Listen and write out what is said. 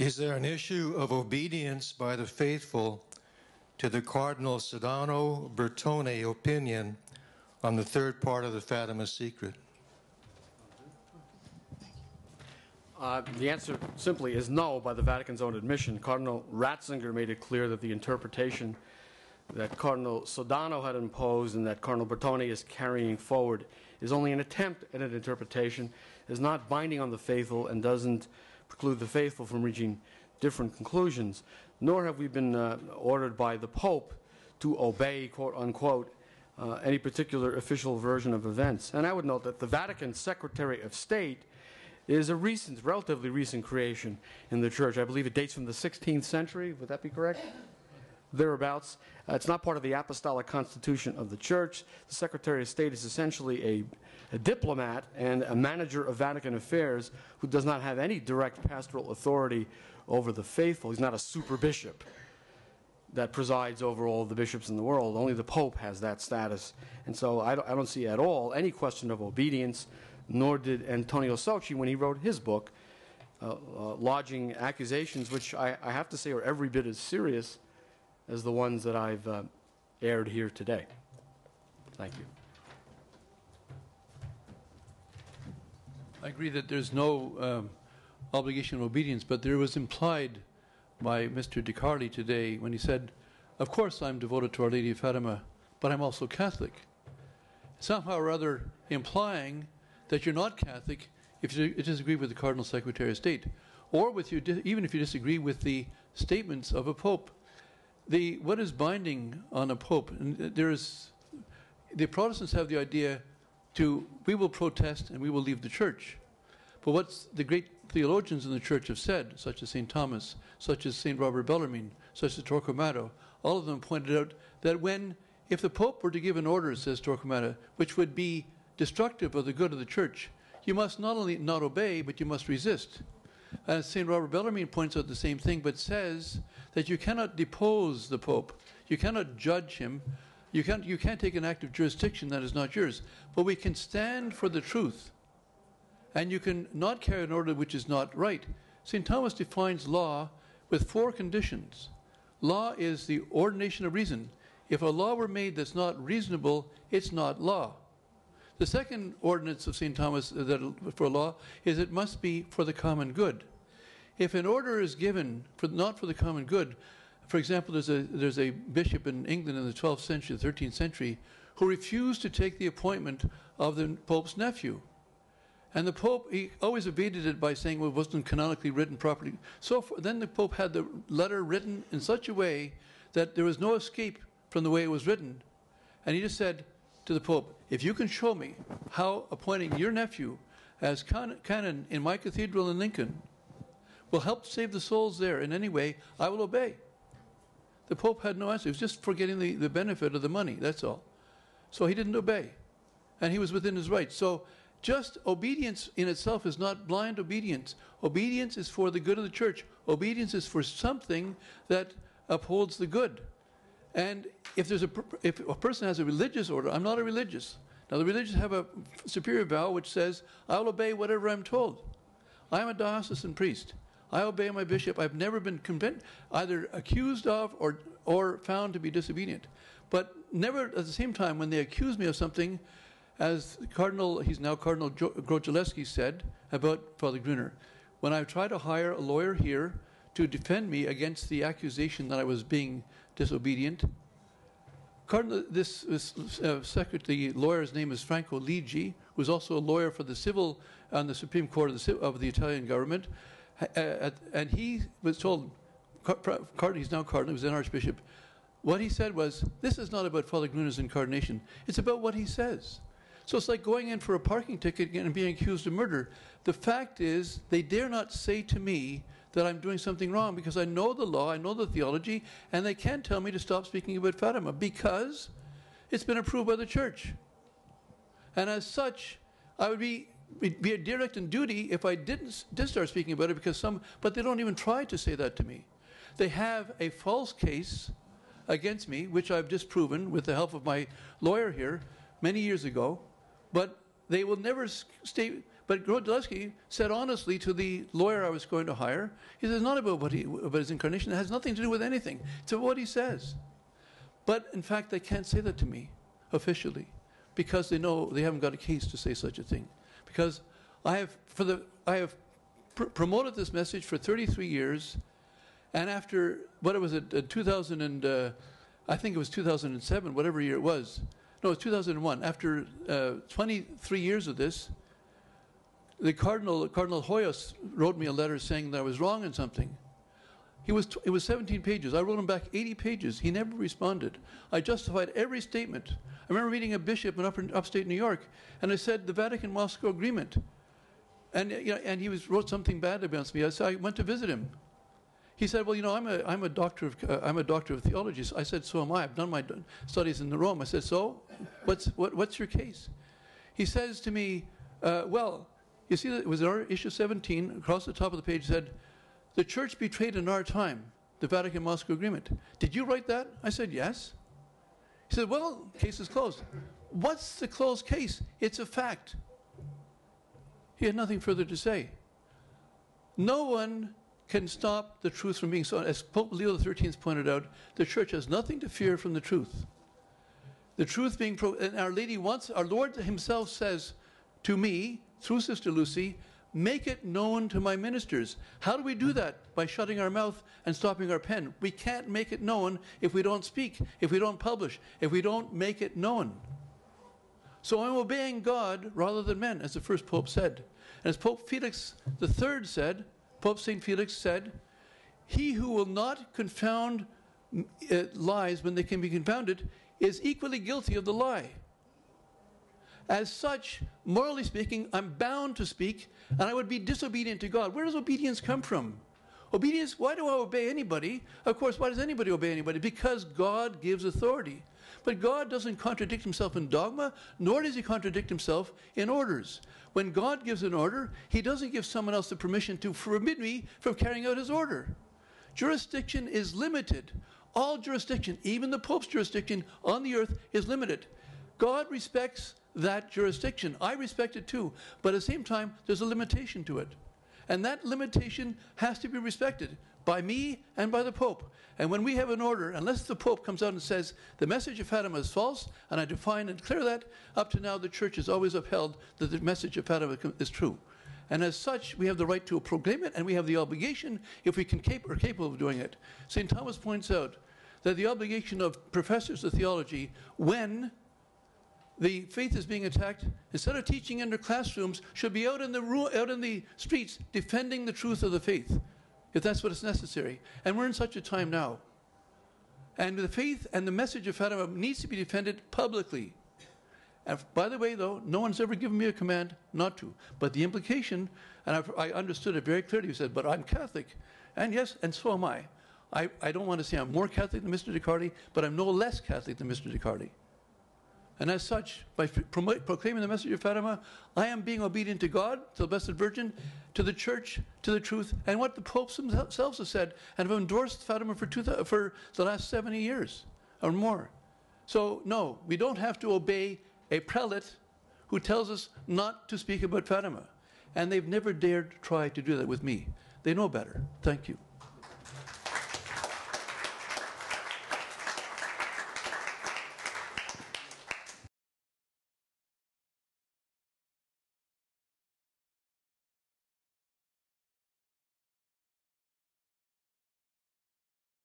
Is there an issue of obedience by the faithful to the Cardinal Sodano-Bertone opinion on the third part of the Fatima secret? The answer simply is no by the Vatican's own admission. Cardinal Ratzinger made it clear that the interpretation that Cardinal Sodano had imposed and that Cardinal Bertone is carrying forward is only an attempt at an interpretation, is not binding on the faithful, and doesn't preclude the faithful from reaching different conclusions. Nor have we been ordered by the Pope to obey, quote unquote, any particular official version of events. And I would note that the Vatican Secretary of State is a recent, relatively recent creation in the Church. I believe it dates from the 16th century. Would that be correct? Thereabouts. It's not part of the apostolic constitution of the Church. The Secretary of State is essentially a diplomat and a manager of Vatican affairs who does not have any direct pastoral authority over the faithful. He's not a super bishop that presides over all the bishops in the world. Only the Pope has that status. And so I don't see at all any question of obedience, nor did Antonio Socci when he wrote his book, lodging accusations which I have to say are every bit as serious as the ones that I've aired here today. Thank you. I agree that there's no obligation of obedience, but there was implied by Mr. De Carli today when he said, of course I'm devoted to Our Lady of Fatima, but I'm also Catholic. Somehow or other implying that you're not Catholic if you disagree with the Cardinal Secretary of State, or with you, even if you disagree with the statements of a Pope. What is binding on a Pope? And the Protestants have the idea we will protest and we will leave the Church. But what the great theologians in the Church have said, such as St. Thomas, such as St. Robert Bellarmine, such as Torquemada, all of them pointed out that if the Pope were to give an order, says Torquemada, which would be destructive of the good of the Church, you must not only not obey, but you must resist. And St. Robert Bellarmine points out the same thing, but says that you cannot depose the Pope. You cannot judge him. You can't take an act of jurisdiction that is not yours. But we can stand for the truth. And you can not carry an order which is not right. St. Thomas defines law with 4 conditions. Law is the ordination of reason. If a law were made that's not reasonable, it's not law. The second ordinance of St. Thomas for law is it must be for the common good. If an order is given not for the common good, for example, there's a bishop in England in the 12th century, the 13th century, who refused to take the appointment of the Pope's nephew. And the Pope, he always evaded it by saying, well, it wasn't canonically written properly. Then the Pope had the letter written in such a way that there was no escape from the way it was written. And he just said to the Pope, if you can show me how appointing your nephew as canon in my cathedral in Lincoln will help save the souls there in any way, I will obey. The Pope had no answer. He was just forgetting the benefit of the money, that's all. So he didn't obey. And he was within his rights. So just obedience in itself is not blind obedience. Obedience is for the good of the Church. Obedience is for something that upholds the good. And if a person has a religious order, I'm not a religious. Now the religious have a superior vow which says, I will obey whatever I'm told. I am a diocesan priest. I obey my bishop. I've never been either accused of or found to be disobedient. But never at the same time when they accuse me of something, as he's now Cardinal Grocholewski said about Father Gruner, when I try to hire a lawyer here to defend me against the accusation that I was being disobedient, the lawyer's name is Franco Ligi, who's also a lawyer for the civil on the Supreme Court of the Italian government, and he was told, he's now Cardinal, he was an Archbishop, what he said was, this is not about Father Gruner's incarnation, it's about what he says. So it's like going in for a parking ticket and being accused of murder. The fact is, they dare not say to me that I'm doing something wrong because I know the law, I know the theology, and they can't tell me to stop speaking about Fatima because it's been approved by the Church. And as such, I would be a direct in duty if I did start speaking about it but they don't even try to say that to me. They have a false case against me, which I've disproven with the help of my lawyer here many years ago, but they will never state, But Grodlewski said honestly to the lawyer I was going to hire, he says, not about his incarnation. It has nothing to do with anything. It's about what he says. But in fact, they can't say that to me officially because they know they haven't got a case to say such a thing. Because I have promoted this message for 33 years, and after, what was it, 2000 and, I think it was 2007, whatever year it was. No, it was 2001. After 23 years of this, the Cardinal Hoyos wrote me a letter saying that I was wrong in something. It was 17 pages. I wrote him back 80 pages. He never responded. I justified every statement. I remember meeting a bishop in upstate New York, and I said the Vatican-Moscow Agreement. And he wrote something bad against me. I went to visit him. He said, "Well, I'm a doctor of theology." I said, "So am I. I've done my studies in Rome." I said, "So, what's your case?" He says to me, "Well, you see, it was in our issue 17. Across the top of the page said, 'The Church betrayed in our time the Vatican-Moscow Agreement.' Did you write that?" I said, "Yes." He said, "Well, case is closed." What's the closed case? It's a fact. He had nothing further to say. No one can stop the truth from being so. As Pope Leo XIII pointed out, the Church has nothing to fear from the truth. The truth being, and Our Lady our Lord himself says to me, through Sister Lucy, "Make it known to my ministers." How do we do that? By shutting our mouth and stopping our pen. We can't make it known if we don't speak, if we don't publish, if we don't make it known. So I'm obeying God rather than men, as the first Pope said. And as Pope Felix III said, Pope St. Felix said, "He who will not confound lies when they can be confounded is equally guilty of the lie." As such, morally speaking, I'm bound to speak, and I would be disobedient to God. Where does obedience come from? Obedience, why do I obey anybody? Of course, why does anybody obey anybody? Because God gives authority. But God doesn't contradict himself in dogma, nor does he contradict himself in orders. When God gives an order, he doesn't give someone else the permission to forbid me from carrying out his order. Jurisdiction is limited. All jurisdiction, even the Pope's jurisdiction on the earth, is limited. God respects that jurisdiction. I respect it too. But at the same time, there's a limitation to it. And that limitation has to be respected by me and by the Pope. And when we have an order, unless the Pope comes out and says, the message of Fatima is false, and I define and declare that, up to now the Church has always upheld that the message of Fatima is true. And as such, we have the right to proclaim it, and we have the obligation, if we are capable of doing it. St. Thomas points out that the obligation of professors of theology, when the faith is being attacked, instead of teaching in their classrooms, should be out in the streets defending the truth of the faith, if that's what is necessary. And we're in such a time now. And the faith and the message of Fatima needs to be defended publicly. And by the way, though, no one's ever given me a command not to. But the implication, and I understood it very clearly, he said, "But I'm Catholic." And yes, and so am I. I don't want to say I'm more Catholic than Mr. Descartes, but I'm no less Catholic than Mr. Descartes. And as such, by proclaiming the message of Fatima, I am being obedient to God, to the Blessed Virgin, to the Church, to the truth, and what the popes themselves have said, and have endorsed Fatima for the last 70 years or more. So, no, we don't have to obey a prelate who tells us not to speak about Fatima. And they've never dared try to do that with me. They know better. Thank you.